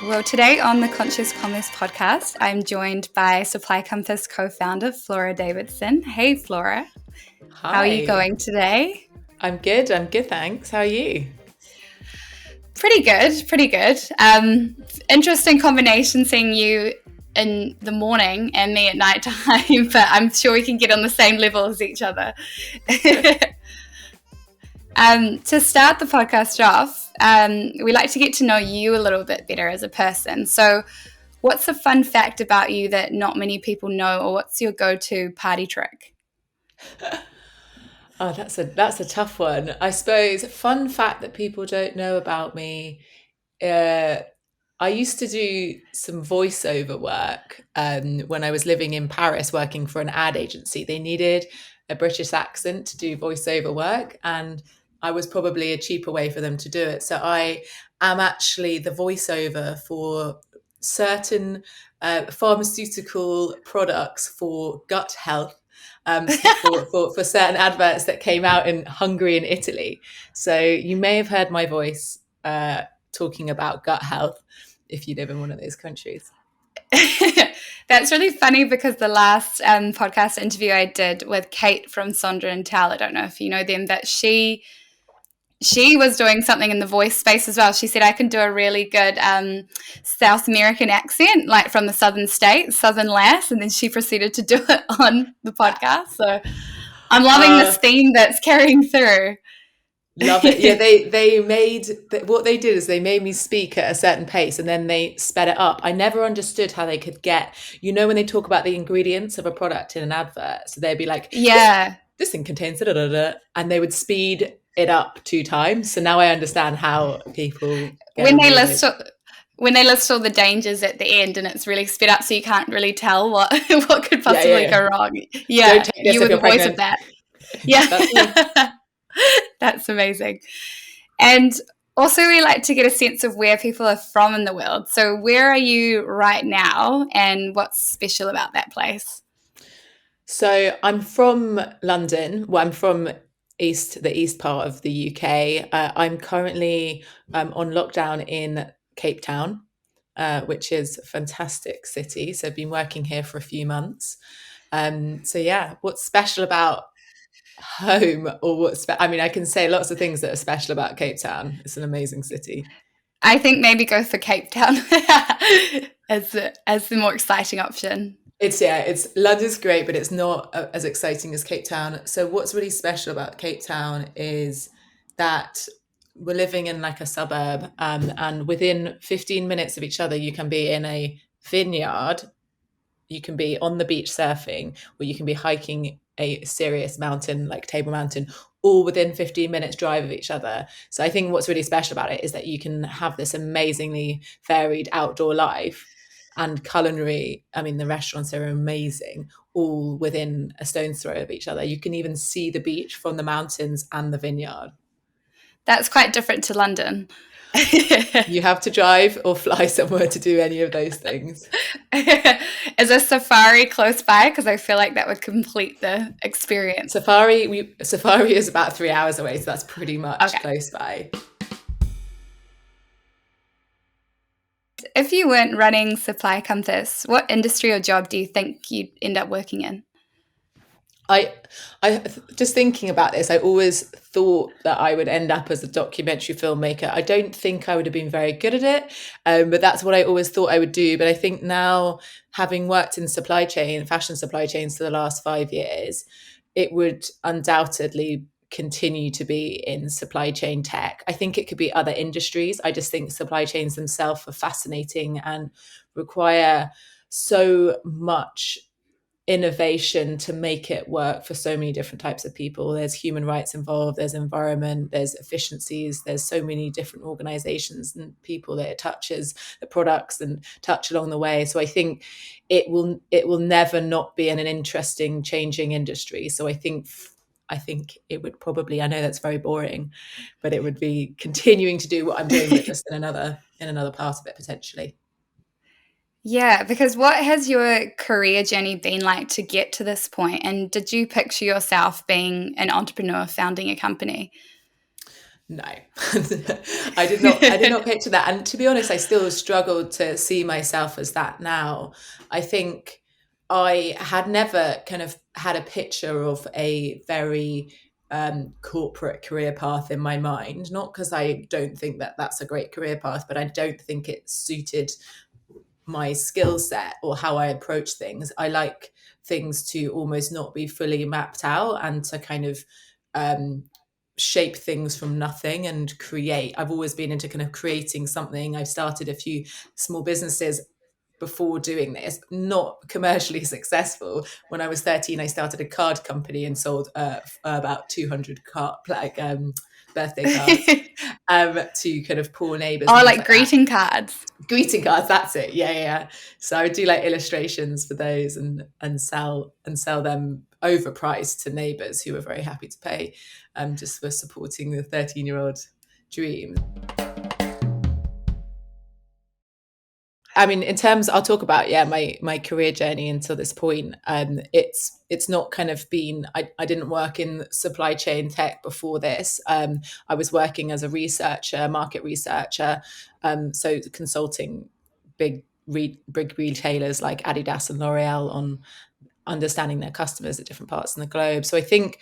Well, today on the Conscious Commerce podcast, I'm joined by SupplyCompass co-founder Flora Davidson. Hey, Flora. Hi. How are you going today? I'm good, thanks. How are you? Pretty good. Interesting combination seeing you in the morning and me at night time, but I'm sure we can get on the same level as each other. To start the podcast off, we like to get to know you a little bit better as a person. So what's a fun fact about you that not many people know, or what's your go-to party trick? Oh, that's a tough one. I suppose a fun fact that people don't know about me. I used to do some voiceover work when I was living in Paris, working for an ad agency. They needed a British accent to do voiceover work, and I was probably a cheaper way for them to do it. So I am actually the voiceover for certain pharmaceutical products for gut health. For certain adverts that came out in Hungary and Italy. So you may have heard my voice talking about gut health if you live in one of those countries. That's really funny because the last podcast interview I did with Kate from Sondra and Tal, I don't know if you know them, but she was doing something in the voice space as well. She said, I can do a really good South American accent, like from the southern states, Southern Lass, and then she proceeded to do it on the podcast. So I'm loving this theme that's carrying through. Love it. Yeah, they made, what they did is they made me speak at a certain pace and then they sped it up. I never understood how they could get, when they talk about the ingredients of a product in an advert, so they'd be like, yeah, this thing contains da-da-da-da, and they would speed it up 2 times. So now I understand how people when they list all the dangers at the end and it's really sped up, so you can't really tell what could possibly go wrong. Yeah, you were the voice of that. Yeah, that's amazing. And also, we like to get a sense of where people are from in the world. So, where are you right now, and what's special about that place? So, I'm from London. Well, I'm from the east part of the UK. I'm currently on lockdown in Cape Town, which is a fantastic city. So I've been working here for a few months. So yeah, what's special about home, or I can say lots of things that are special about Cape Town. It's an amazing city. I think maybe go for Cape Town as the more exciting option. It's London's great, but it's not as exciting as Cape Town. So what's really special about Cape Town is that we're living in like a suburb, and within 15 minutes of each other, you can be in a vineyard, you can be on the beach surfing, or you can be hiking a serious mountain like Table Mountain, all within 15 minutes drive of each other. So I think what's really special about it is that you can have this amazingly varied outdoor life and culinary. I mean, the restaurants are amazing, all within a stone's throw of each other. You can even see the beach from the mountains and the vineyard. That's quite different to London. You have to drive or fly somewhere to do any of those things. Is a safari close by? Because I feel like that would complete the experience. Safari is about 3 hours away, so that's pretty much close by. If you weren't running SupplyCompass, what industry or job do you think you'd end up working in? I just thinking about this, I always thought that I would end up as a documentary filmmaker. I don't think I would have been very good at it, but that's what I always thought I would do. But I think now, having worked in fashion supply chains for the last 5 years, it would undoubtedly continue to be in supply chain tech. I think it could be other industries. I just think supply chains themselves are fascinating and require so much innovation to make it work for so many different types of people. There's human rights involved, there's environment, there's efficiencies, there's so many different organizations and people that it touches, the products and touch along the way. So I think it will never not be an interesting, changing industry. So I think it would probably, I know that's very boring, but it would be continuing to do what I'm doing, but just in another part of it potentially. Yeah, because what has your career journey been like to get to this point? And did you picture yourself being an entrepreneur founding a company? No, I did not picture that. And to be honest, I still struggled to see myself as that now. I think I had never kind of had a picture of a very corporate career path in my mind, not because I don't think that that's a great career path, but I don't think it suited my skill set or how I approach things. I like things to almost not be fully mapped out and to kind of um, shape things from nothing and create. I've always been into kind of creating something. I've started a few small businesses before doing this, not commercially successful. When I was 13, I started a card company and sold about 200 birthday cards to kind of poor neighbors Oh, and things like like that. greeting cards. Greeting cards, that's it. Yeah. So I would do like illustrations for those and sell them overpriced to neighbors who were very happy to pay, just for supporting the 13-year-old dream. I mean, in terms, I'll talk about my career journey until this point. It's not kind of been. I didn't work in supply chain tech before this. I was working as a researcher, market researcher, so consulting big retailers like Adidas and L'Oreal on understanding their customers at different parts in the globe. So I think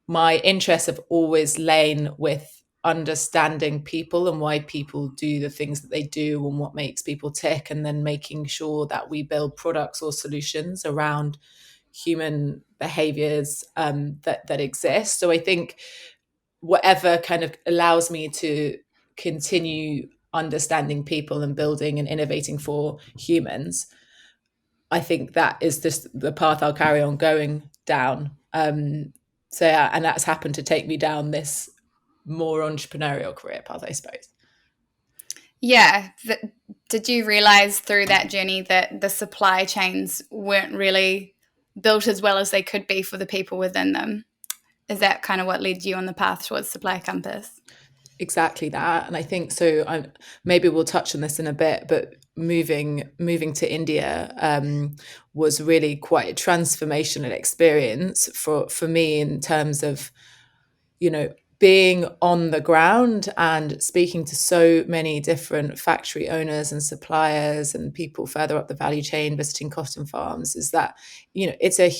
my interests have always lain with understanding people and why people do the things that they do and what makes people tick, and then making sure that we build products or solutions around human behaviors that exist. So I think whatever kind of allows me to continue understanding people and building and innovating for humans, I think that is just the path I'll carry on going down. So yeah, and that's happened to take me down this more entrepreneurial career path, I suppose. Yeah. Did you realize through that journey that the supply chains weren't really built as well as they could be for the people within them? Is that kind of what led you on the path towards SupplyCompass? Exactly that, and I think so. Maybe we'll touch on this in a bit, but moving to India was really quite a transformational experience for me in terms of, being on the ground and speaking to so many different factory owners and suppliers and people further up the value chain, visiting cotton farms. Is that, it's a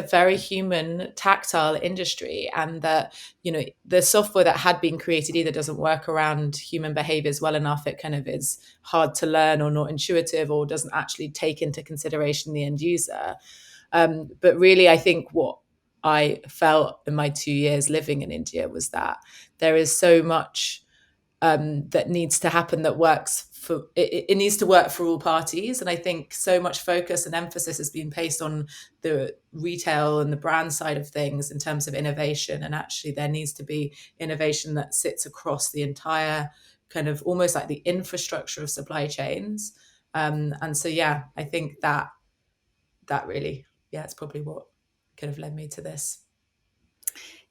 very human, tactile industry, and that, the software that had been created either doesn't work around human behaviors well enough, it kind of is hard to learn or not intuitive, or doesn't actually take into consideration the end user. But really, I think what I felt in my 2 years living in India was that there is so much that needs to happen that works for it needs to work for all parties. And I think so much focus and emphasis has been placed on the retail and the brand side of things in terms of innovation. And actually there needs to be innovation that sits across the entire kind of almost like the infrastructure of supply chains. And so, yeah, I think that really, it's probably what kind of led me to this.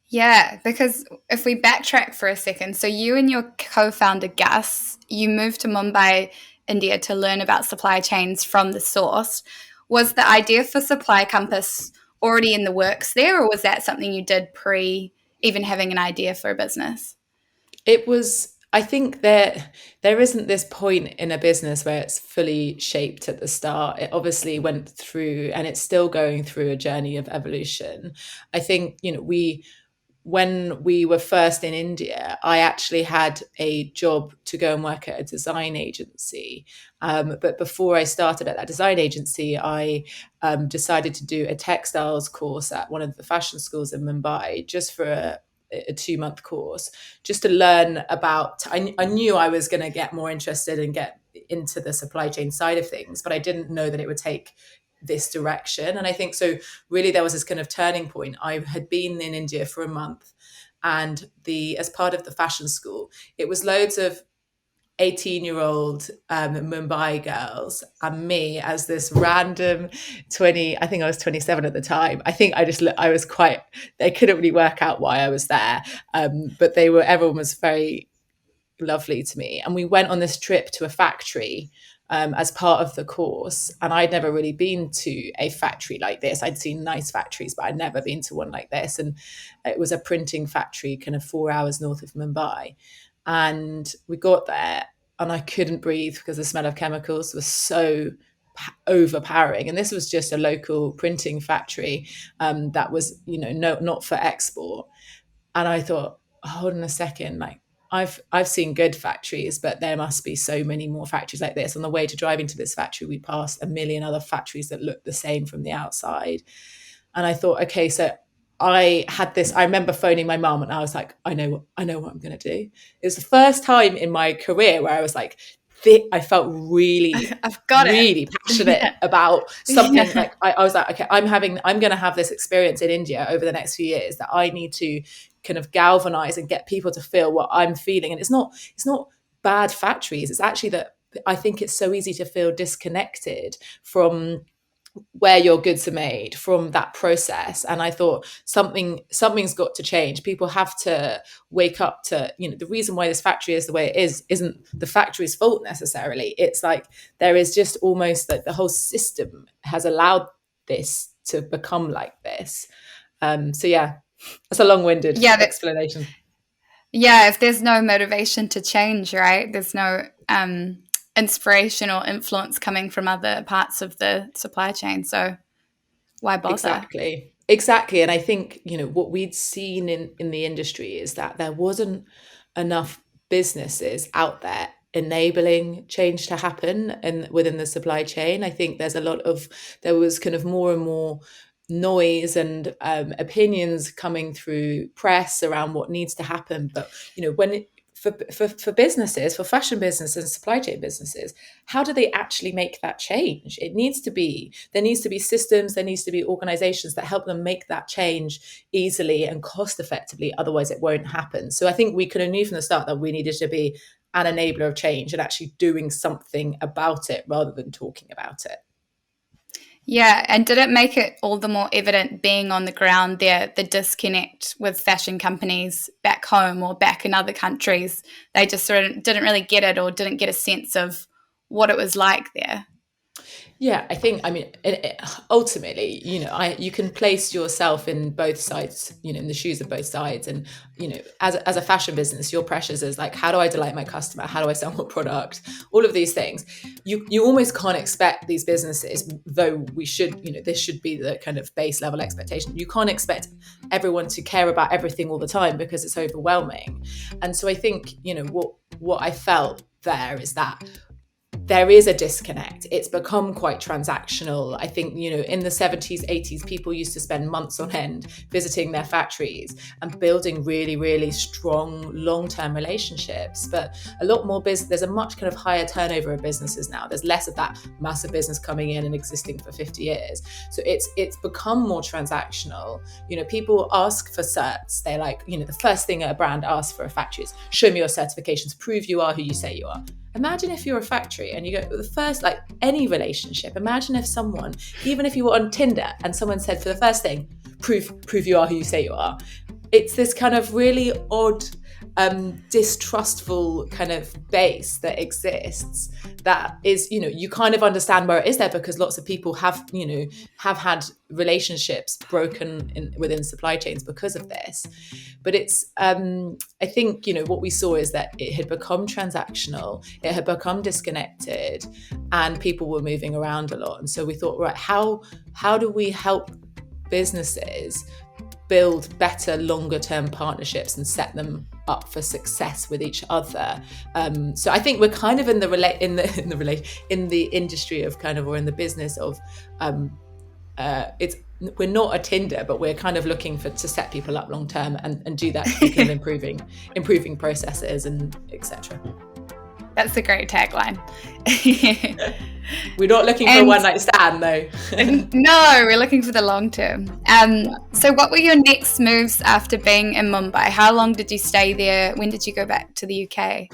Yeah, because if we backtrack for a second, so you and your co-founder Gus, you moved to Mumbai, India to learn about supply chains from the source. Was the idea for SupplyCompass already in the works there, or was that something you did pre even having an idea for a business? It was, I think there isn't this point in a business where it's fully shaped at the start. It obviously went through, and it's still going through, a journey of evolution. I think, when we were first in India, I actually had a job to go and work at a design agency. But before I started at that design agency, I decided to do a textiles course at one of the fashion schools in Mumbai, just for a 2-month course, just to learn about. I knew I was going to get more interested and get into the supply chain side of things, but I didn't know that it would take this direction. And I think so really there was this kind of turning point. I had been in India for a month, and as part of the fashion school, it was loads of 18-year-old Mumbai girls and me as this random 20. I think I was 27 at the time. I think I was quite, they couldn't really work out why I was there, but everyone was very lovely to me. And we went on this trip to a factory as part of the course. And I'd never really been to a factory like this. I'd seen nice factories, but I'd never been to one like this. And it was a printing factory kind of 4 hours north of Mumbai. And we got there and I couldn't breathe because the smell of chemicals was so overpowering. And this was just a local printing factory that was, not for export. And I thought, hold on a second, like I've seen good factories, but there must be so many more factories like this. On the way to driving to this factory, we passed a million other factories that looked the same from the outside. And I thought, okay, so I remember phoning my mum and I was like, I know what I'm going to do. It was the first time in my career where I was like, I felt really, really passionate about something. Like I was like, okay, I'm going to have this experience in India over the next few years that I need to kind of galvanize and get people to feel what I'm feeling. And it's not bad factories. It's actually that I think it's so easy to feel disconnected from where your goods are made, from that process. And I thought something's got to change. People have to wake up to, the reason why this factory is the way it is isn't the factory's fault necessarily. It's like there is just almost like the whole system has allowed this to become like this. So yeah, that's a long-winded explanation. Yeah, if there's no motivation to change, right? There's no inspiration or influence coming from other parts of the supply chain. So why bother? Exactly. And I think, what we'd seen in the industry is that there wasn't enough businesses out there enabling change to happen within the supply chain. I think there was kind of more and more noise and opinions coming through press around what needs to happen. But, for businesses, for fashion businesses and supply chain businesses, how do they actually make that change? There needs to be systems, there needs to be organizations that help them make that change easily and cost effectively. Otherwise it won't happen. So I think we could have knew from the start that we needed to be an enabler of change and actually doing something about it rather than talking about it. Yeah, and did it make it all the more evident being on the ground there, the disconnect with fashion companies back home or back in other countries? They just sort of didn't really get it or didn't get a sense of what it was like there. Yeah, ultimately, you can place yourself in both sides, in the shoes of both sides. And, as a fashion business, your pressures is like, how do I delight my customer? How do I sell more product? All of these things. You almost can't expect these businesses, though we should, this should be the kind of base level expectation. You can't expect everyone to care about everything all the time because it's overwhelming. And so I think, what I felt there is that there is a disconnect. It's become quite transactional. I think, in the 70s, 80s, people used to spend months on end visiting their factories and building really, really strong long-term relationships. But a lot more there's a much kind of higher turnover of businesses now. There's less of that massive business coming in and existing for 50 years. So it's become more transactional. People ask for certs. They're like, the first thing a brand asks for a factory is, show me your certifications, prove you are who you say you are. Imagine if you're a factory and you go, the first, like any relationship, imagine if someone, even if you were on Tinder and someone said for the first thing, prove you are who you say you are. It's this kind of really odd, distrustful kind of base that exists that is, you kind of understand where it is there because lots of people have had relationships broken within supply chains because of this. But it's, I think, what we saw is that it had become transactional, it had become disconnected, and people were moving around a lot. And so we thought, right, how do we help businesses build better longer term partnerships and set them up for success with each other? So I think we're kind of in the industry of kind of, or in the business of we're not a Tinder, but we're kind of looking to set people up long term and do that through kind of improving processes and etc. That's a great tagline. We're not looking for a one-night stand, though. No, we're looking for the long term. So what were your next moves after being in Mumbai? How long did you stay there? When did you go back to the UK?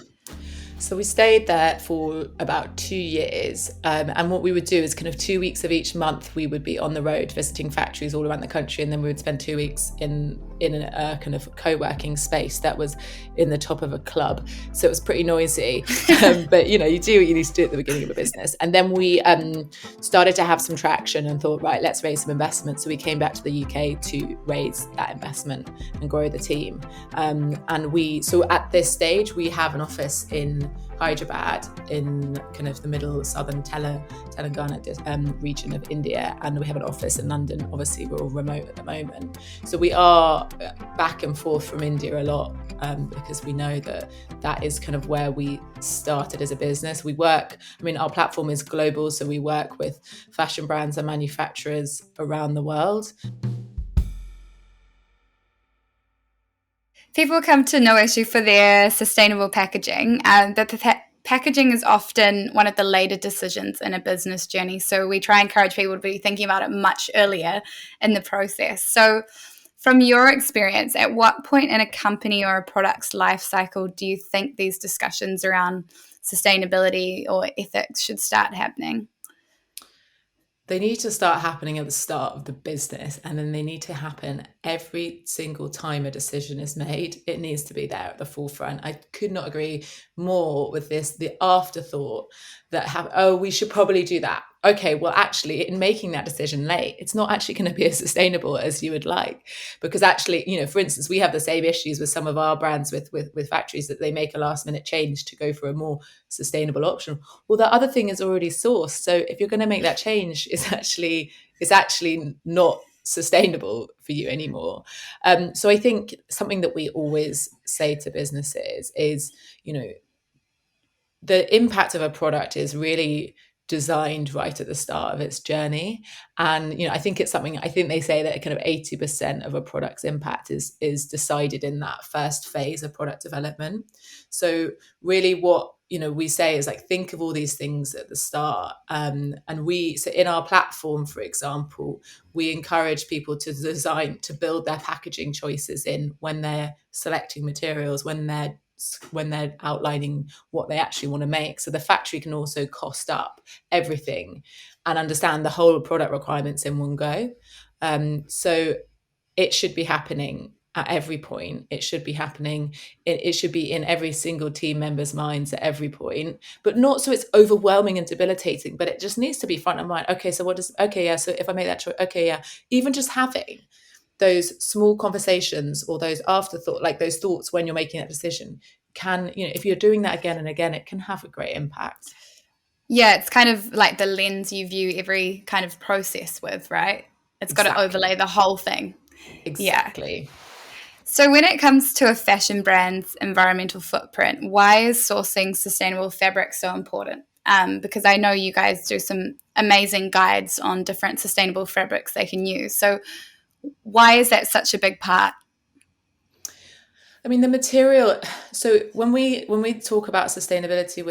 So we stayed there for about 2 years. And what we would do is kind of 2 weeks of each month, we would be on the road visiting factories all around the country. And then we would spend 2 weeks in a kind of co-working space that was in the top of a club. So it was pretty noisy. But, you do what you need to do at the beginning of a business. And then we started to have some traction and thought, right, let's raise some investment. So we came back to the UK to raise that investment and grow the team. So at this stage, we have an office in Hyderabad in kind of the middle southern Telangana region of India, and we have an office in London. Obviously, we're all remote at the moment, so we are back and forth from India a lot because we know that is kind of where we started as a business. Our platform is global, so we work with fashion brands and manufacturers around the world. People come to Noissue for their sustainable packaging, but the packaging is often one of the later decisions in a business journey. So we try and encourage people to be thinking about it much earlier in the process. So from your experience, at what point in a company or a product's life cycle do you think these discussions around sustainability or ethics should start happening? They need to start happening at the start of the business, and then they need to happen every single time a decision is made. It needs to be there at the forefront. I could not agree more with this. The afterthought that we should probably do that. Okay, well, actually, in making that decision late, it's not actually going to be as sustainable as you would like. Because actually, for instance, we have the same issues with some of our brands with factories that they make a last minute change to go for a more sustainable option. Well, the other thing is already sourced. So if you're going to make that change, it's actually not sustainable for you anymore. So I think something that we always say to businesses is, the impact of a product is really designed right at the start of its journey. And I think they say that kind of 80% of a product's impact is decided in that first phase of product development. So really what we say is like, think of all these things at the start. So in our platform, for example, we encourage people to build their packaging choices in when they're selecting materials, when they're outlining what they actually want to make. So the factory can also cost up everything and understand the whole product requirements in one go. So it should be happening at every point. It should be happening. It should be in every single team member's minds at every point, but not so it's overwhelming and debilitating, but it just needs to be front of mind. Okay, so so if I make that choice, okay, yeah, even just having those small conversations or those afterthought, like those thoughts when you're making that decision can, if you're doing that again and again, it can have a great impact. Yeah, it's kind of like the lens you view every kind of process with, right? It's got to overlay the whole thing. Exactly. Yeah. So when it comes to a fashion brand's environmental footprint, why is sourcing sustainable fabric so important? Because I know you guys do some amazing guides on different sustainable fabrics they can use. So why is that such a big part? I mean, the material. So when we talk about sustainability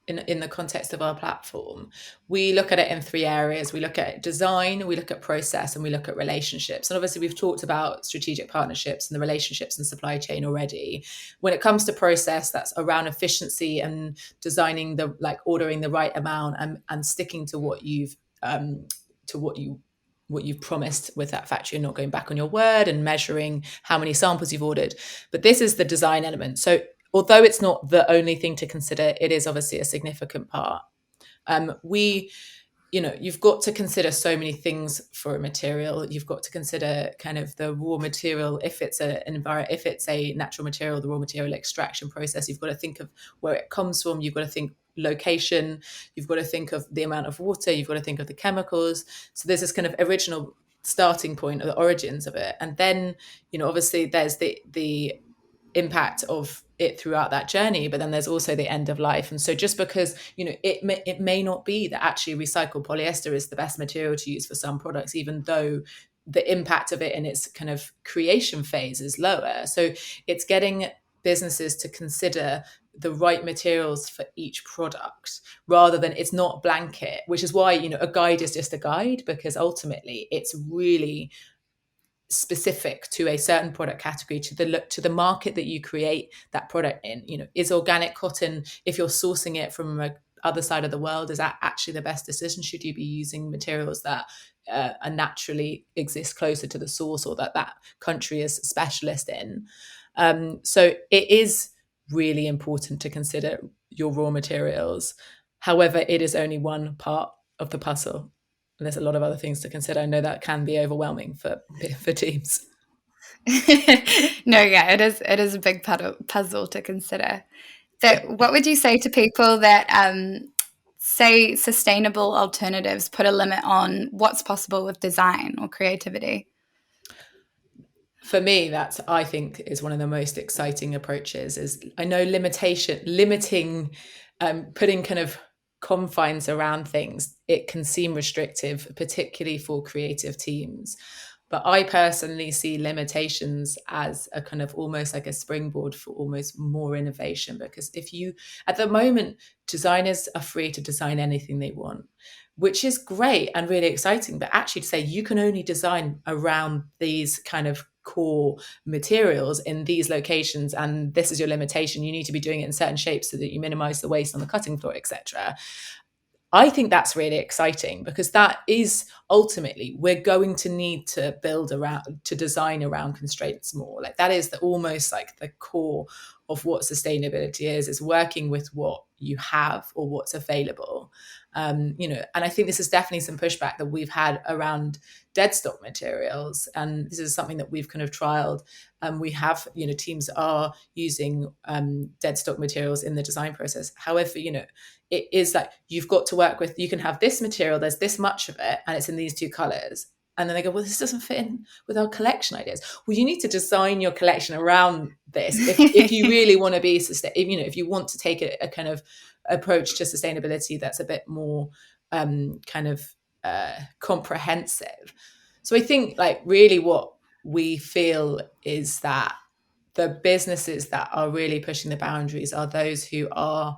in the context of our platform, we look at it in three areas. We look at design, we look at process, and we look at relationships. And obviously, we've talked about strategic partnerships and the relationships and supply chain already. When it comes to process, that's around efficiency and designing ordering the right amount and sticking to what you've promised with that factory and not going back on your word, and measuring how many samples you've ordered. But this is the design element. So although it's not the only thing to consider, it is obviously a significant part. You've got to consider so many things for a material. You've got to consider kind of the raw material. If it's a natural material, the raw material extraction process, you've got to think of where it comes from. You've got to think location. You've got to think of the amount of water. You've got to think of the chemicals. So there's this kind of original starting point of the origins of it. And then, obviously there's the impact of it throughout that journey, but then there's also the end of life. And so just because it may not be that actually recycled polyester is the best material to use for some products, even though the impact of it in its kind of creation phase is lower. So it's getting businesses to consider the right materials for each product, rather than it's not blanket, which is why a guide is just a guide, because ultimately it's really specific to a certain product category, to the market that you create that product in. Is organic cotton, if you're sourcing it from a other side of the world, is that actually the best decision? Should you be using materials that are naturally exist closer to the source, or that country is specialist in? So it is really important to consider your raw materials. However, it is only one part of the puzzle. And there's a lot of other things to consider. I know that can be overwhelming for teams. No, yeah, it is a big puzzle to consider. So what would you say to people that say sustainable alternatives put a limit on what's possible with design or creativity? For me, that's, I think, is one of the most exciting approaches. Is, I know limiting, putting kind of confines around things, it can seem restrictive, particularly for creative teams. But I personally see limitations as a kind of almost like a springboard for almost more innovation. Because at the moment, designers are free to design anything they want, which is great and really exciting. But actually, to say you can only design around these kind of core materials in these locations, and this is your limitation, you need to be doing it in certain shapes so that you minimize the waste on the cutting floor, etc. I think that's really exciting, because that is ultimately, we're going to need to design around constraints more. Like, that is almost like the core of what sustainability is working with what you have or what's available. And I think this is definitely some pushback that we've had around dead stock materials. And this is something that we've kind of trialed. We have, teams are using dead stock materials in the design process. However, it is like, you've got to work with, you can have this material, there's this much of it, and it's in these two colors. And then they go, well, this doesn't fit in with our collection ideas. Well, you need to design your collection around this. If you really want to be if you want to take a kind of approach to sustainability that's a bit more kind of comprehensive. So I think, like, really what we feel is that the businesses that are really pushing the boundaries are those who are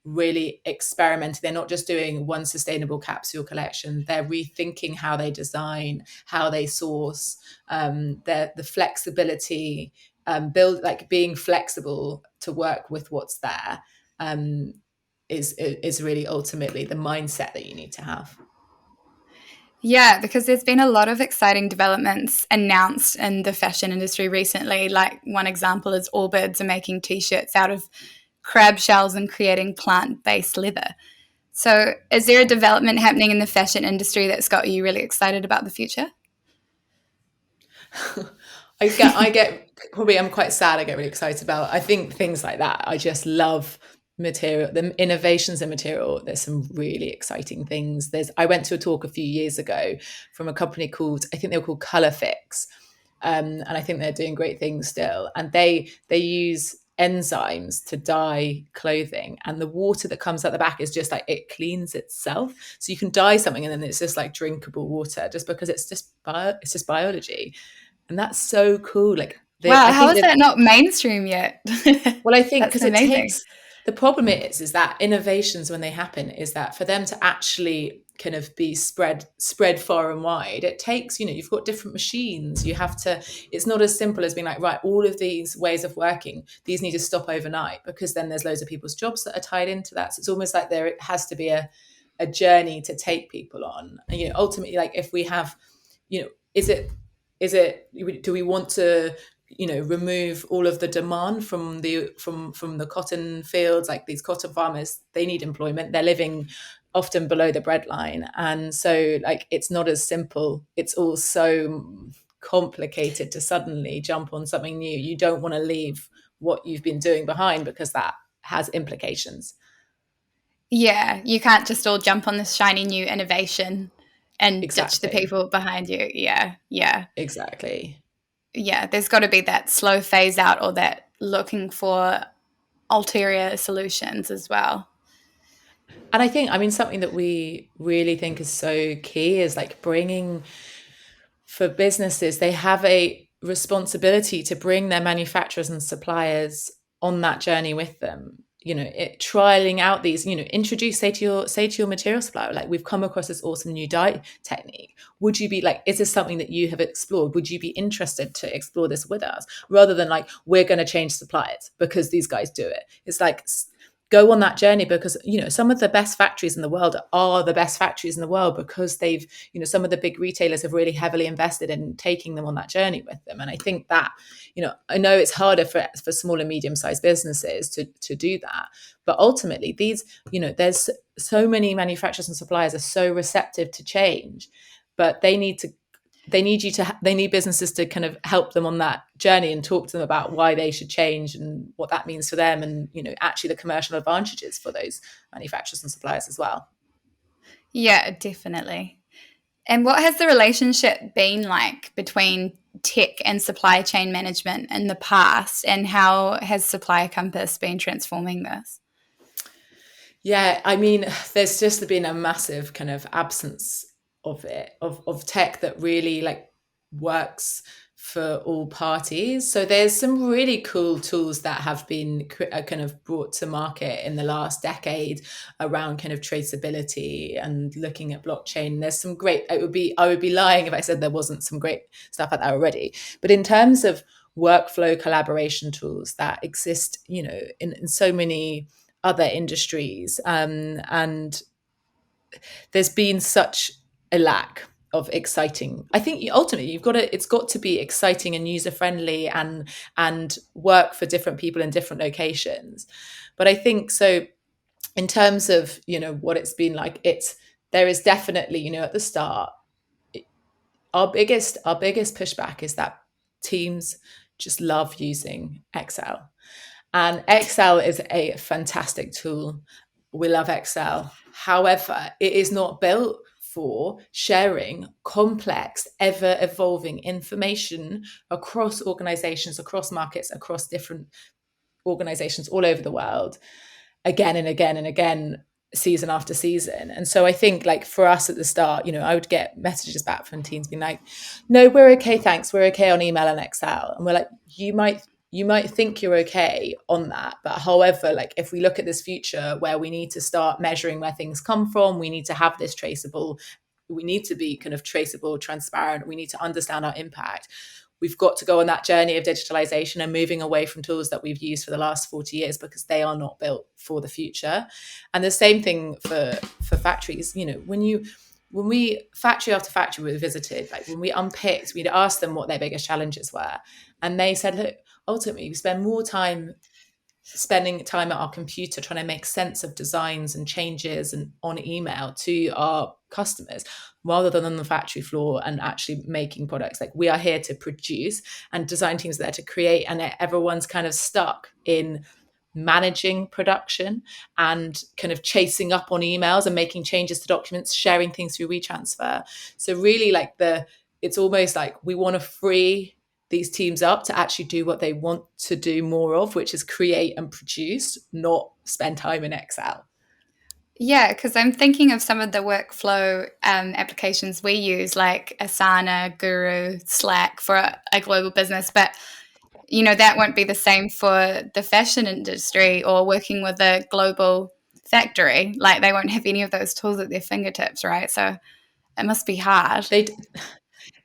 really experimenting. They're not just doing one sustainable capsule collection. They're rethinking how they design, how they source, the flexibility, being flexible to work with what's there, is really ultimately the mindset that you need to have. Yeah, because there's been a lot of exciting developments announced in the fashion industry recently. Like, one example is Allbirds are making t-shirts out of crab shells and creating plant-based leather. So is there a development happening in the fashion industry that's got you really excited about the future? I get probably, I'm quite sad, I get really excited about, I think, things like that. I just love material, the innovations in material. There's some really exciting things. I went to a talk a few years ago from a company called, I think they were called Color Fix. And I think they're doing great things still. And they use enzymes to dye clothing, and the water that comes out the back is just like, it cleans itself. So you can dye something and then it's just like drinkable water, just because it's just biology. And that's so cool. Like, Wow, I how think is that, that not mainstream yet? well, I think That's because it amazing. takes, the problem is that innovations, when they happen, is that for them to actually kind of be spread far and wide, it takes, you've got different machines. You have to, it's not as simple as being like, right, all of these ways of working, these need to stop overnight, because then there's loads of people's jobs that are tied into that. So it's almost like there has to be a journey to take people on. And, ultimately, like, if we have, is it, do we want to, remove all of the demand from the cotton fields? Like, these cotton farmers, they need employment. They're living often below the breadline. And so, like, it's not as simple. It's all so complicated to suddenly jump on something new. You don't want to leave what you've been doing behind, because that has implications. Yeah, you can't just all jump on this shiny new innovation and ditch the Exactly. people behind you. Yeah, yeah. Exactly. Yeah, there's got to be that slow phase out, or that looking for ulterior solutions as well. And I think, I mean, something that we really think is so key is, like, bringing, for businesses, they have a responsibility to bring their manufacturers and suppliers on that journey with them. trialing out these, introduce, say to your material supplier, like, we've come across this awesome new dye technique. Would you be like, is this something that you have explored? Would you be interested to explore this with us? Rather than like, we're going to change suppliers because these guys do it. It's like, go on that journey, because some of the best factories in the world are the best factories in the world because they've, some of the big retailers have really heavily invested in taking them on that journey with them. And I think that, I know it's harder for small and medium-sized businesses to do that, but ultimately these, there's so many manufacturers and suppliers are so receptive to change, but they need businesses to kind of help them on that journey and talk to them about why they should change and what that means for them, and actually the commercial advantages for those manufacturers and suppliers as well. Yeah, definitely. And what has the relationship been like between tech and supply chain management in the past, and how has SupplyCompass been transforming this? Yeah, I mean, there's just been a massive kind of absence of tech that really like works for all parties. So there's some really cool tools that have been kind of brought to market in the last decade around kind of traceability and looking at blockchain. There's some great, I would be lying if I said there wasn't some great stuff like that already. But in terms of workflow collaboration tools that exist, in so many other industries, and there's been such a lack of exciting. I think ultimately it's got to be exciting and user friendly and work for different people in different locations. But I think so in terms of what it's been like, there is definitely at the start, our biggest pushback is that teams just love using Excel. And Excel is a fantastic tool. We love Excel. However, it is not built for sharing complex, ever evolving information across organizations, across markets, across different organizations all over the world, again and again and again, season after season. And so I think, like, for us at the start, I would get messages back from teams being like, no, we're okay, thanks, we're okay on email and Excel. And we're like, you might think you're okay on that, but however, like, if we look at this future where we need to start measuring where things come from, we need to have this traceable, we need to be kind of traceable, transparent, we need to understand our impact. We've got to go on that journey of digitalization and moving away from tools that we've used for the last 40 years because they are not built for the future. And the same thing for factories. When we factory after factory we visited, like when we unpicked, we'd ask them what their biggest challenges were. And they said, look, ultimately we spend more time spending time at our computer trying to make sense of designs and changes and on email to our customers rather than on the factory floor and actually making products. Like, we are here to produce, and design teams are there to create, and everyone's kind of stuck in managing production and kind of chasing up on emails and making changes to documents, sharing things through WeTransfer. So really, like, it's almost like we want to free these teams up to actually do what they want to do more of, which is create and produce, not spend time in Excel. Yeah, because I'm thinking of some of the workflow applications we use, like Asana, Guru, Slack for a global business, but that won't be the same for the fashion industry or working with a global factory. Like, they won't have any of those tools at their fingertips, right? So it must be hard.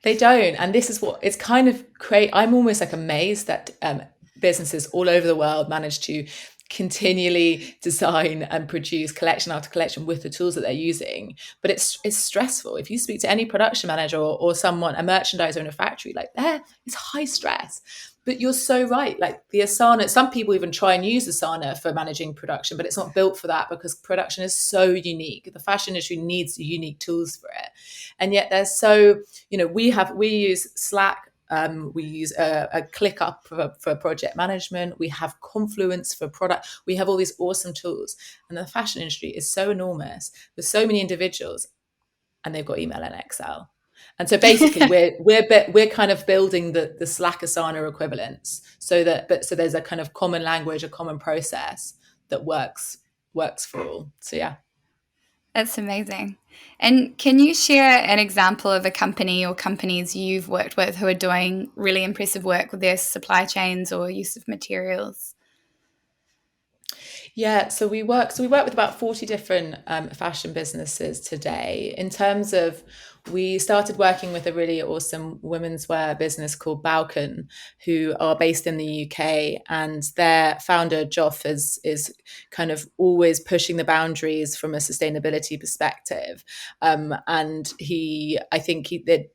They don't. And this is what it's kind of I'm almost like amazed that businesses all over the world manage to continually design and produce collection after collection with the tools that they're using. But it's stressful. If you speak to any production manager or someone, a merchandiser in a factory, like, there is high stress. But you're so right. Like, the Asana, some people even try and use Asana for managing production, but it's not built for that because production is so unique. The fashion industry needs unique tools for it. And yet they're so, we use Slack. We use a ClickUp for project management. We have Confluence for product. We have all these awesome tools. And the fashion industry is so enormous with so many individuals, and they've got email and Excel. And so basically, we're kind of building the Slack Asana equivalents so there's a kind of common language, a common process that works for all. So yeah. That's amazing. And can you share an example of a company or companies you've worked with who are doing really impressive work with their supply chains or use of materials? Yeah, so we work with about 40 different fashion businesses today. In terms of, we started working with a really awesome women's wear business called Balkan, who are based in the UK, and their founder Joff is kind of always pushing the boundaries from a sustainability perspective. And I think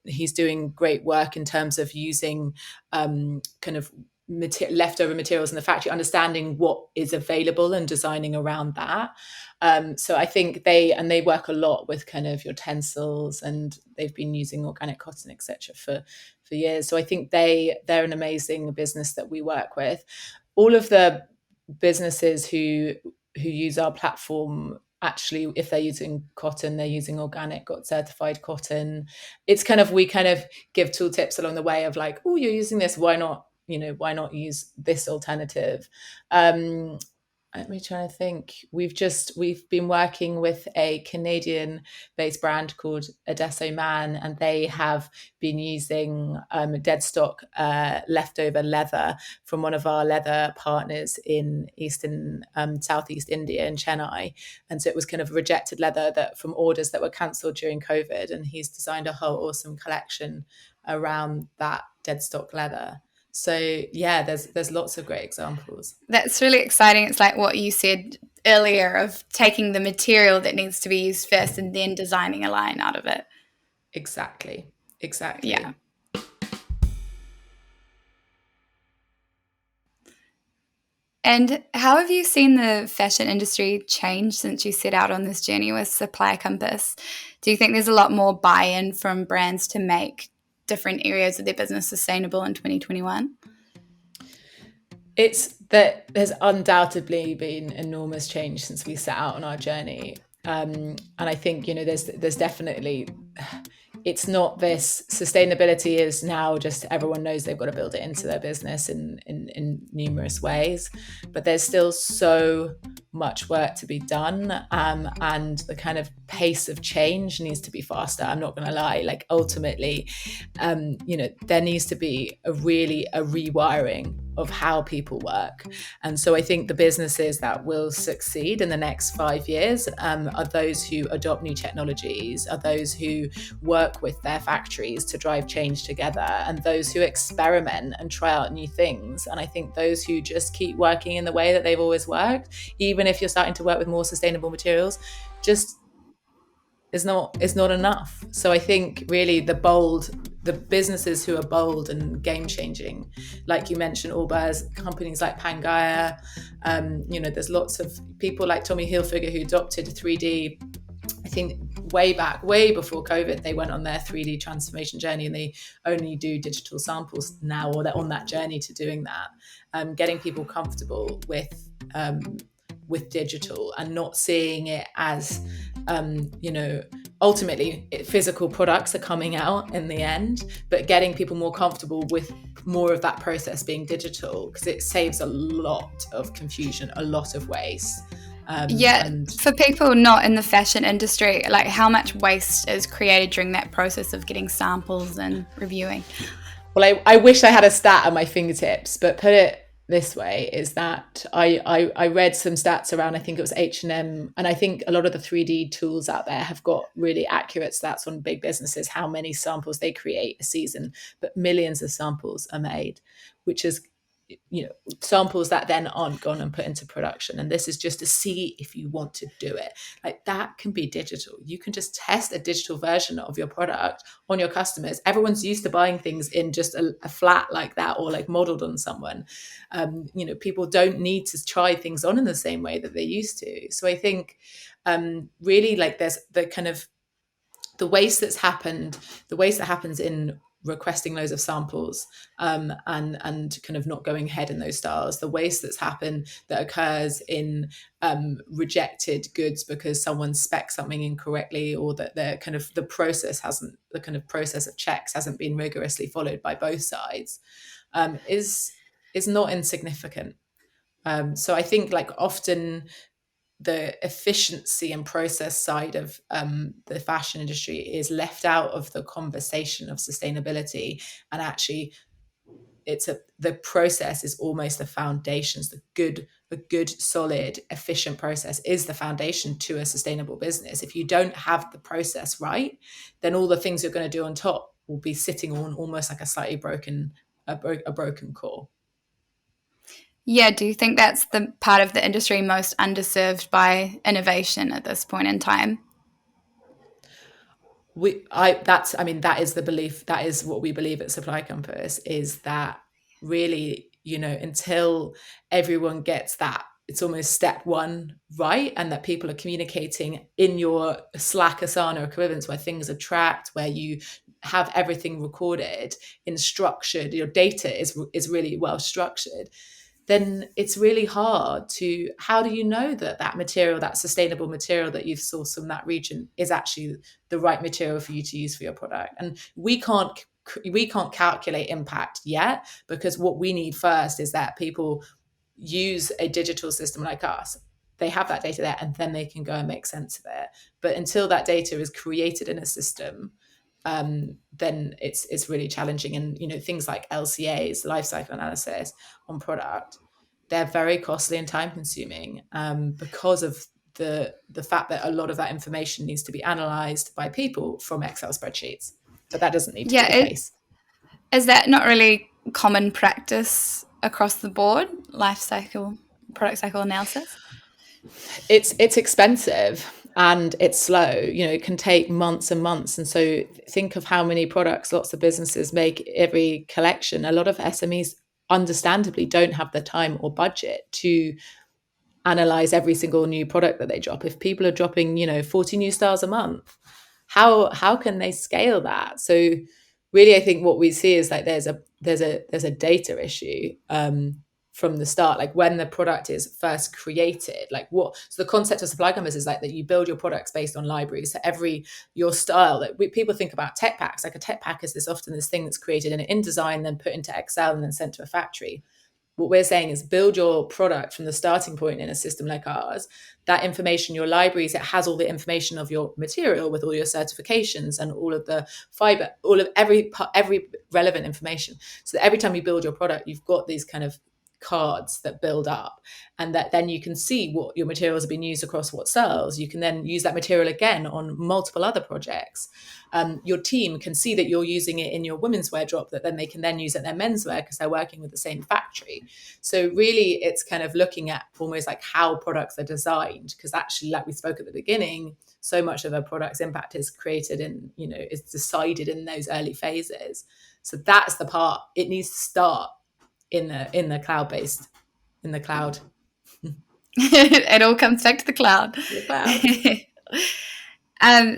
he's doing great work in terms of using kind of leftover materials in the factory, understanding what is available and designing around that. So I think they work a lot with kind of utensils, and they've been using organic cotton, etc., for years. So I think they're an amazing business that we work with. All of the businesses who use our platform, actually, if they're using cotton, they're using organic, got certified cotton. It's kind of, we kind of give tooltips along the way of like, oh, you're using this, why not use this alternative? Let me try to think. We've been working with a Canadian based brand called Adesso Man, and they have been using dead stock leftover leather from one of our leather partners in southeast India, in Chennai. And so it was kind of rejected leather that from orders that were cancelled during COVID, and he's designed a whole awesome collection around that dead stock leather. So yeah, there's lots of great examples. That's really exciting. It's like what you said earlier of taking the material that needs to be used first and then designing a line out of it. Exactly. Yeah. And how have you seen the fashion industry change since you set out on this journey with SupplyCompass? Do you think there's a lot more buy-in from brands to make different areas of their business sustainable in 2021? It's that there's undoubtedly been enormous change since we set out on our journey. And I think, there's definitely, it's not this sustainability is now just everyone knows they've got to build it into their business in numerous ways, but there's still so much work to be done, and the kind of pace of change needs to be faster. I'm not going to lie, like ultimately, there needs to be a rewiring of how people work. And so I think the businesses that will succeed in the next 5 years are those who adopt new technologies, are those who work with their factories to drive change together, and those who experiment and try out new things. And I think those who just keep working in the way that they've always worked, even if you're starting to work with more sustainable materials, just is not enough. So I think really the businesses who are bold and game changing, like you mentioned, Allbirds, companies like Pangaya, there's lots of people like Tommy Hilfiger who adopted 3D. I think way before COVID, they went on their 3D transformation journey, and they only do digital samples now, or they're on that journey to doing that, getting people comfortable with digital and not seeing it as ultimately physical products are coming out in the end, but getting people more comfortable with more of that process being digital, because it saves a lot of confusion, a lot of waste. For people not in the fashion industry, like how much waste is created during that process of getting samples and reviewing? Well, I wish I had a stat at my fingertips, but put it this way, is that I read some stats around, I think it was H&M, and I think a lot of the 3D tools out there have got really accurate stats on big businesses, how many samples they create a season, but millions of samples are made, which is samples that then aren't gone and put into production. And this is just to see if you want to do it. Like, that can be digital. You can just test a digital version of your product on your customers. Everyone's used to buying things in just a flat like that, or like modeled on someone. People don't need to try things on in the same way that they used to. So I think really, like, there's the kind of the waste that happens in requesting loads of samples, and kind of not going ahead in those styles, the waste that occurs in rejected goods because someone spec'd something incorrectly, or that the kind of process of checks hasn't been rigorously followed by both sides, is not insignificant. So I think, like, often the efficiency and process side of the fashion industry is left out of the conversation of sustainability, and actually the process is almost the foundations. A good, solid, efficient process is the foundation to a sustainable business. If you don't have the process right, then all the things you're going to do on top will be sitting on almost like a slightly broken core. Yeah, do you think that's the part of the industry most underserved by innovation at this point in time? That is the belief. That is what we believe at SupplyCompass, is that really, until everyone gets that, it's almost step one right, and that people are communicating in your Slack, Asana equivalents, where things are tracked, where you have everything recorded in structured, your data is really well structured, then it's really hard to, how do you know that material, that sustainable material that you've sourced from that region, is actually the right material for you to use for your product? And we can't calculate impact yet, because what we need first is that people use a digital system like us. They have that data there, and then they can go and make sense of it. But until that data is created in a system, then it's really challenging. And things like LCAs, life cycle analysis on product, they're very costly and time consuming, because of the fact that a lot of that information needs to be analyzed by people from Excel spreadsheets. But that doesn't need to be the case. Is that not really common practice across the board, product cycle analysis? It's expensive and it's slow. It can take months and months. And so think of how many products lots of businesses make every collection. A lot of SMEs understandably don't have the time or budget to analyze every single new product that they drop. If people are dropping 40 new styles a month, how can they scale that? So really, I think what we see is like there's a data issue from the start, like when the product is first created. So the concept of SupplyCompass is like that you build your products based on libraries. So your style, that people think about tech packs, like a tech pack is often this thing that's created in InDesign, then put into Excel, and then sent to a factory. What we're saying is build your product from the starting point in a system like ours. That information, your libraries, it has all the information of your material with all your certifications and all of the fiber, all of every relevant information. So that every time you build your product, you've got these kind of cards that build up, and that then you can see what your materials have been used across what cells. You can then use that material again on multiple other projects. Your team can see that you're using it in your women's wear drop, that then they can then use at their menswear because they're working with the same factory. So really, it's kind of looking at almost like how products are designed, because actually, like we spoke at the beginning, so much of a product's impact is created in, is decided in those early phases. So that's the part. It needs to start in the cloud. It all comes back to the cloud.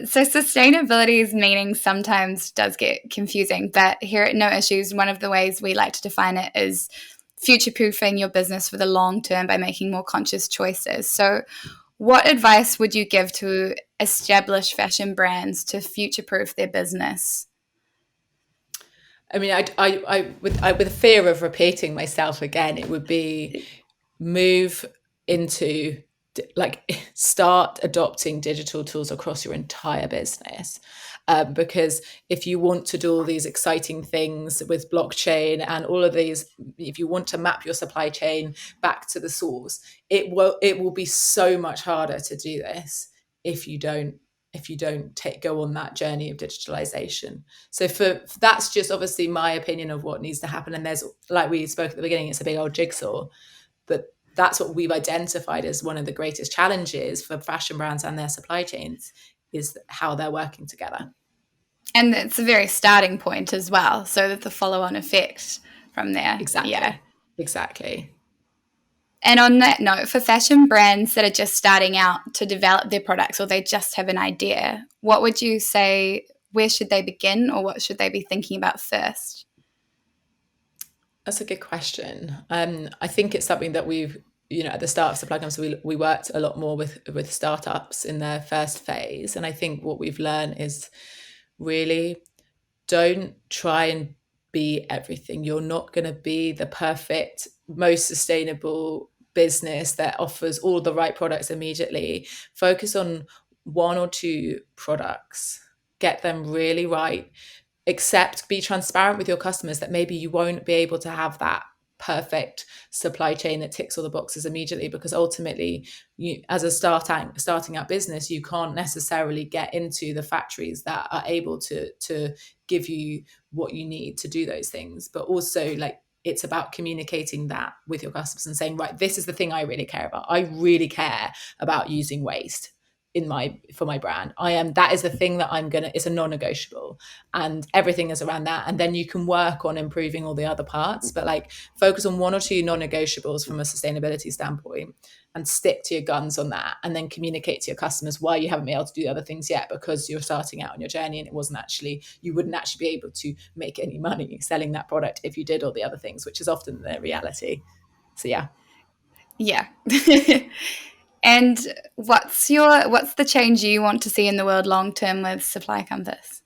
So sustainability's meaning sometimes does get confusing, but here at No Issues, one of the ways we like to define it is future-proofing your business for the long term by making more conscious choices. So what advice would you give to established fashion brands to future-proof their business? I mean, with fear of repeating myself again, it would be move into start adopting digital tools across your entire business. Because if you want to do all these exciting things with blockchain and all of these, if you want to map your supply chain back to the source, it will be so much harder to do this if you don't go on that journey of digitalization. So that's just obviously my opinion of what needs to happen. And there's, like we spoke at the beginning, it's a big old jigsaw, but that's what we've identified as one of the greatest challenges for fashion brands and their supply chains, is how they're working together. And it's a very starting point as well, so that the follow-on effect from there. Exactly. Yeah. Exactly. And on that note, for fashion brands that are just starting out to develop their products, or they just have an idea, what would you say, where should they begin, or what should they be thinking about first? That's a good question. I think it's something that we've, at the start of SupplyCompass, we worked a lot more with startups in their first phase. And I think what we've learned is really don't try and be everything. You're not going to be the perfect, most sustainable business that offers all the right products immediately. Focus on one or two products, get them really right, be transparent with your customers that maybe you won't be able to have that perfect supply chain that ticks all the boxes immediately, because ultimately you, as a starting out business, you can't necessarily get into the factories that are able to give you what you need to do those things. But also, like, it's about communicating that with your customers and saying, right, this is the thing I really care about. I really care about using waste for my brand. That is the thing that it's a non-negotiable, and everything is around that. And then you can work on improving all the other parts, but like focus on one or two non-negotiables from a sustainability standpoint and stick to your guns on that, and then communicate to your customers why you haven't been able to do the other things yet, because you're starting out on your journey and you wouldn't actually be able to make any money selling that product if you did all the other things, which is often the reality. So Yeah. And what's the change you want to see in the world long term with SupplyCompass?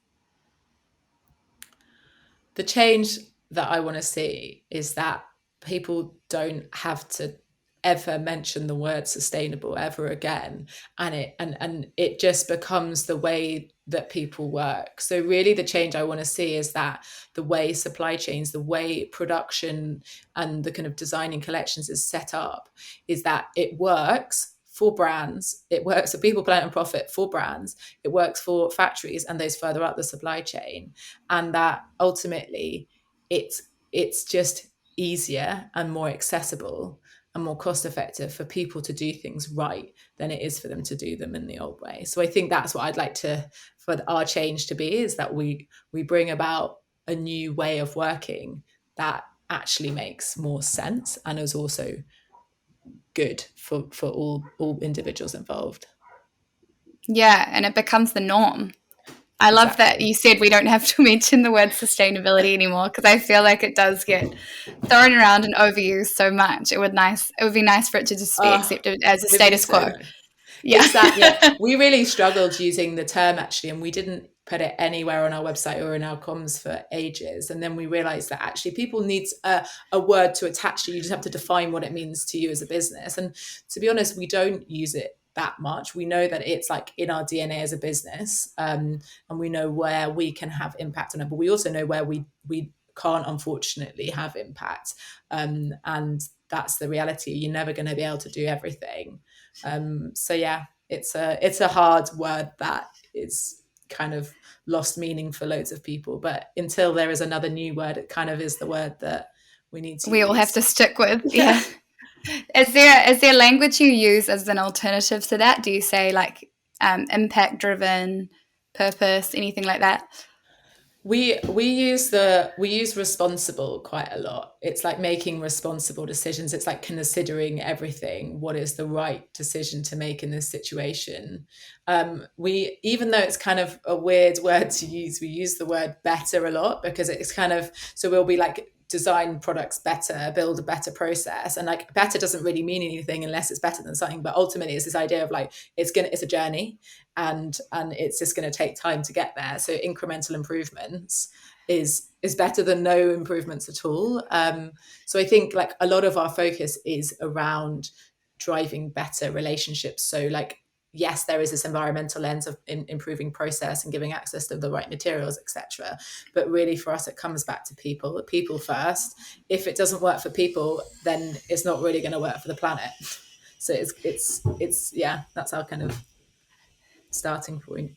The change that I want to see is that people don't have to ever mention the word sustainable ever again, and it just becomes the way that people work. So really the change I want to see is that the way supply chains, the way production and the kind of designing collections is set up, is that it works for brands, it works for people, planet and profit, for brands, it works for factories and those further up the supply chain, and that ultimately it's just easier and more accessible and more cost effective for people to do things right than it is for them to do them in the old way. So I think that's what I'd like for our change to be, is that we bring about a new way of working that actually makes more sense and is also good for all individuals involved. Yeah, and it becomes the norm. I love that you said we don't have to mention the word sustainability anymore, because I feel like it does get thrown around and overused so much. It would be nice for it to just be accepted as a status quo. Nice. Yeah. Exactly. We really struggled using the term, actually, and we didn't put it anywhere on our website or in our comms for ages. And then we realized that actually people need a word to attach to. You just have to define what it means to you as a business. And to be honest, we don't use it that much. We know that it's like in our DNA as a business, and we know where we can have impact on it, but we also know where we can't, unfortunately, have impact, and that's the reality. You're never going to be able to do everything. So yeah, it's a hard word that is kind of lost meaning for loads of people, but until there is another new word, it kind of is the word that we need to use. All have to stick with. Yeah. Is there language you use as an alternative to that? Do you say like impact driven, purpose, anything like that? We use responsible quite a lot. It's like making responsible decisions. It's like considering everything. What is the right decision to make in this situation? Even though it's kind of a weird word to use, we use the word better a lot, because it's kind of, so we'll be like, design products better, build a better process, and like better doesn't really mean anything unless it's better than something. But ultimately it's this idea of like it's a journey, and it's just going to take time to get there. So incremental improvements is better than no improvements at all. So I think like a lot of our focus is around driving better relationships. So like, yes, there is this environmental lens of improving process and giving access to the right materials, etc. But really for us, it comes back to people first. If it doesn't work for people, then it's not really going to work for the planet. So it's yeah, that's our kind of starting point.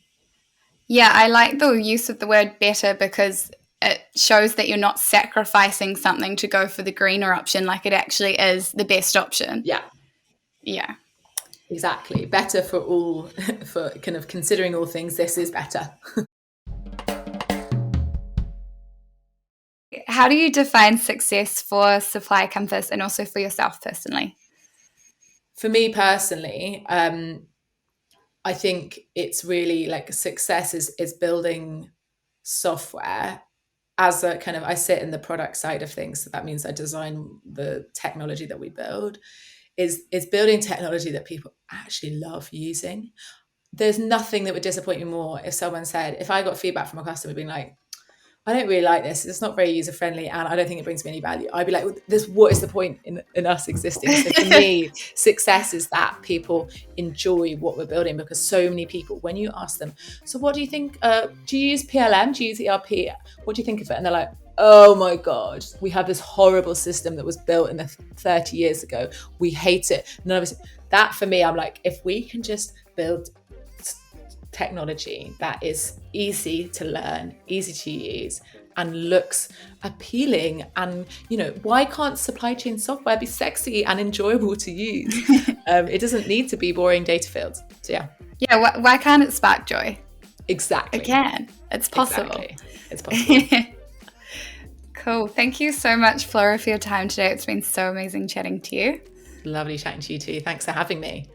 Yeah, I like the use of the word better, because it shows that you're not sacrificing something to go for the greener option. Like, it actually is the best option. Yeah. Exactly. Better for all, for kind of considering all things, this is better. How do you define success for SupplyCompass and also for yourself personally? For me personally, I think it's really like success is building software as a kind of, I sit in the product side of things. So that means I design the technology that we build, is building technology that people actually love using. There's nothing that would disappoint me more if someone said, if I got feedback from a customer being like, I don't really like this. It's not very user friendly, and I don't think it brings me any value. I'd be like, this. What is the point in us existing? So for me, success is that people enjoy what we're building, because so many people, when you ask them, so what do you think? Do you use PLM? Do you use ERP? What do you think of it? And they're like, oh my God, we have this horrible system that was built in the 30 years ago. We hate it. None of us. That for me, I'm like, if we can just build technology that is easy to learn, easy to use, and looks appealing, and why can't supply chain software be sexy and enjoyable to use? It doesn't need to be boring data fields. So why can't it spark joy? Exactly. It can. It's possible. Exactly. It's possible. Cool. Thank you so much, Flora, for your time today. It's been so amazing chatting to you. Lovely chatting to you too. Thanks for having me.